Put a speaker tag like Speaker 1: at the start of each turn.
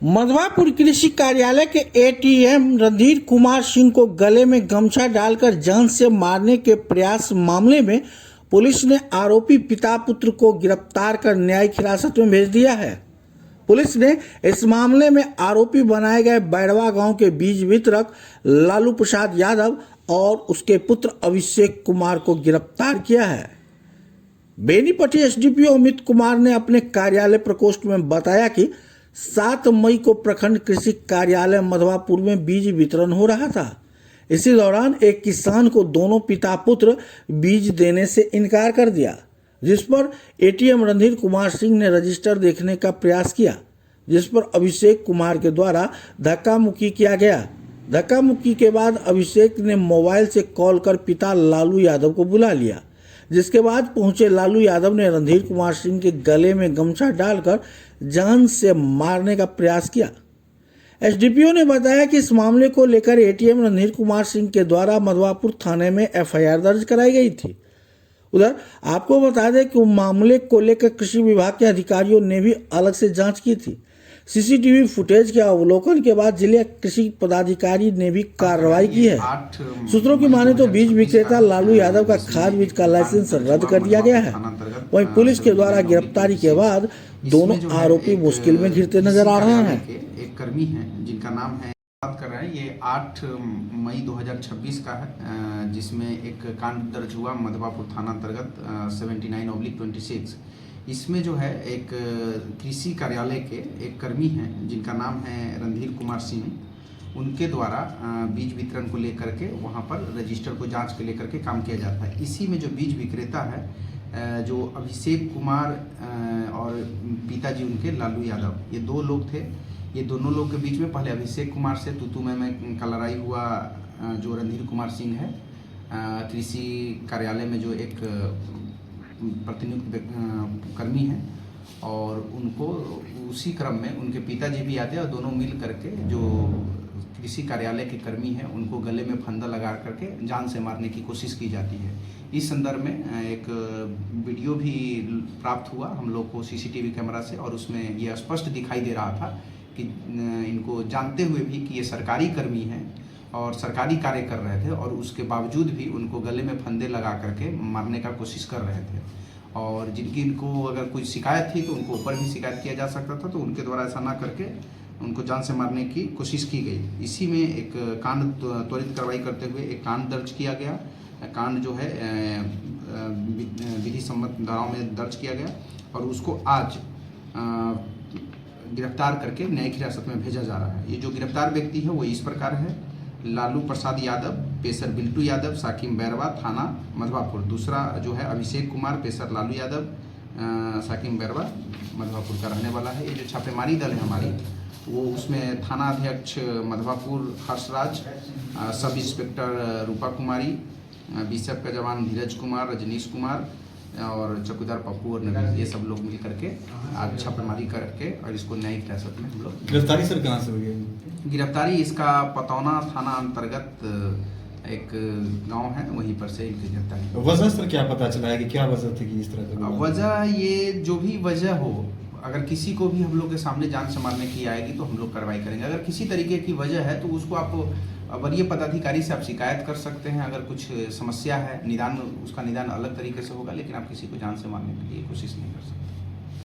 Speaker 1: मधवापुर कृषि कार्यालय के एटीएम रणधीर कुमार सिंह को गले में गमछा डालकर जान से मारने के प्रयास मामले में पुलिस ने आरोपी पिता पुत्र को गिरफ्तार कर न्यायिक हिरासत में भेज दिया है। पुलिस ने इस मामले में आरोपी बनाए गए बैरवा गांव के बीज वितरक लालू प्रसाद यादव और उसके पुत्र अभिषेक कुमार को गिरफ्तार किया है। बेनीपट्टी एसडीपीओ अमित कुमार ने अपने कार्यालय प्रकोष्ठ में बताया कि 7 मई को प्रखंड कृषि कार्यालय मधवापुर में बीज वितरण हो रहा था। इसी दौरान एक किसान को दोनों पिता पुत्र बीज देने से इनकार कर दिया, जिस पर एटीएम रणधीर कुमार सिंह ने रजिस्टर देखने का प्रयास किया, जिस पर अभिषेक कुमार के द्वारा धक्का मुक्की किया गया। धक्का मुक्की के बाद अभिषेक ने मोबाइल से कॉल कर पिता लालू यादव को बुला लिया, जिसके बाद पहुंचे लालू यादव ने रणधीर कुमार सिंह के गले में गमछा डालकर जान से मारने का प्रयास किया। एसडीपीओ ने बताया कि इस मामले को लेकर एटीएम रणधीर कुमार सिंह के द्वारा मधवापुर थाने में एफआईआर दर्ज कराई गई थी। उधर आपको बता दें कि मामले को लेकर कृषि विभाग के अधिकारियों ने भी अलग से जांच की थी। सीसीटीवी फुटेज के अवलोकन के बाद जिले कृषि पदाधिकारी ने भी कार्रवाई की है। सूत्रों की माने तो बीज विक्रेता लालू यादव का खाद बीज का लाइसेंस रद्द कर दिया गया है। वहीं पुलिस के द्वारा गिरफ्तारी के बाद दोनों आरोपी मुश्किल में घिरते नजर आ रहे हैं।
Speaker 2: एक कर्मी है जिनका नाम है, बात कर रहे हैं, ये 8 मई 2026 का है, जिसमें एक कांड दर्ज हुआ मधवापुर थाना अंतर्गत 79/26। इसमें जो है एक कृषि कार्यालय के एक कर्मी हैं जिनका नाम है रणधीर कुमार सिंह। उनके द्वारा बीज वितरण को लेकर के वहाँ पर रजिस्टर को जांच के लेकर के काम किया जाता है। इसी में जो बीज विक्रेता है, जो अभिषेक कुमार और पिताजी उनके लालू यादव, ये 2 लोग थे। ये दोनों लोग के बीच में पहले अभिषेक कुमार से तू में का लड़ाई हुआ। जो रणधीर कुमार सिंह है, कृषि कार्यालय में जो एक प्रतिनियुक्त कर्मी हैं, और उनको उसी क्रम में उनके पिताजी भी आते हैं और दोनों मिल करके जो कृषि कार्यालय के कर्मी हैं उनको गले में फंदा लगा करके जान से मारने की कोशिश की जाती है। इस संदर्भ में एक वीडियो भी प्राप्त हुआ हम लोग को सीसीटीवी कैमरा से, और उसमें यह स्पष्ट दिखाई दे रहा था कि इनको जानते हुए भी कि ये सरकारी कर्मी हैं और सरकारी कार्य कर रहे थे, और उसके बावजूद भी उनको गले में फंदे लगा करके मारने का कोशिश कर रहे थे। और जिनकी इनको अगर कोई शिकायत थी तो उनको ऊपर भी शिकायत किया जा सकता था, तो उनके द्वारा ऐसा ना करके उनको जान से मारने की कोशिश की गई। इसी में एक कांड त्वरित कार्रवाई करते हुए एक कांड दर्ज किया गया। कांड जो है विधि सम्मत धाराओं में दर्ज किया गया, और उसको आज गिरफ्तार करके न्यायिक हिरासत में भेजा जा रहा है। ये जो गिरफ्तार व्यक्ति है वो इस प्रकार है: लालू प्रसाद यादव, पेशर बिल्टू यादव, साकिम बैरवा, थाना मधवापुर। दूसरा जो है अभिषेक कुमार, पेशर लालू यादव, साकिम बैरवा, मधवापुर का रहने वाला है। ये जो छापेमारी दल है हमारी, वो उसमें थाना अध्यक्ष मधवापुर हर्षराज, सब इंस्पेक्टर रूपा कुमारी, बीएसएफ का जवान धीरज कुमार, रजनीश कुमार और चौकीदार पप्पू और नवीन, ये सब लोग मिल करके आज छापेमारी करके और इसको न्यायिक हिरासत में हम लोग।
Speaker 3: गिरफ्तारी सर कहाँ से हुई है?
Speaker 2: गिरफ्तारी इसका पतौना थाना अंतर्गत एक गांव है, वहीं पर से इनकी गिरफ्तारी।
Speaker 3: वजह सर क्या पता चला है कि क्या वजह थी कि इस तरह का?
Speaker 2: वजह ये जो भी वजह हो, अगर किसी को भी हम लोग के सामने जान से मारने की आएगी तो हम लोग कार्रवाई करेंगे। अगर किसी तरीके की वजह है तो उसको आप वरीय पदाधिकारी से आप शिकायत कर सकते हैं। अगर कुछ समस्या है, निदान उसका निदान अलग तरीके से होगा, लेकिन आप किसी को जान से मारने के लिए कोशिश नहीं कर सकते।